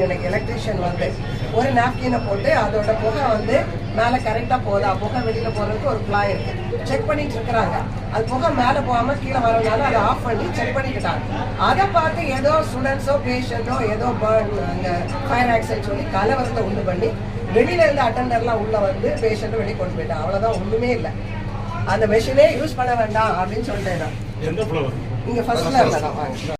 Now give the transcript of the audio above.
எனக்கு எலக்ட்ரிஷியன் வந்து ஒரு நாப்கினை போட்டு அதோட புகை வந்து மேலே கரெக்டாக போதா, புகை வெளியில் போகிறதுக்கு ஒரு பிளாய் இருக்கு, செக் பண்ணிட்டு இருக்கிறாங்க. அது புகை மேலே போகாமல் கீழே வரனால அதை ஆஃப் பண்ணி செக் பண்ணிக்கிட்டாங்க. அதை பார்த்து ஏதோ ஸ்டூடெண்ட்ஸோ பேஷண்ட்டோ ஏதோ அங்கே ஃபயர் ஆக்சிடென்ட் சொல்லி கலவரத்தை உண்டு பண்ணி வெளியில இருந்து அட்டெண்டர்லாம் உள்ள வந்து பேஷண்ட்டை வெளியே கொண்டு போயிட்டான். அவ்வளோதான், ஒன்றுமே இல்லை. அந்த மெஷினே யூஸ் பண்ண வேண்டாம் அப்படின்னு சொல்லிட்டேன் நான். இங்கே ஃபர்ஸ்ட் ஃப்ளோர்ல தான் வாங்க.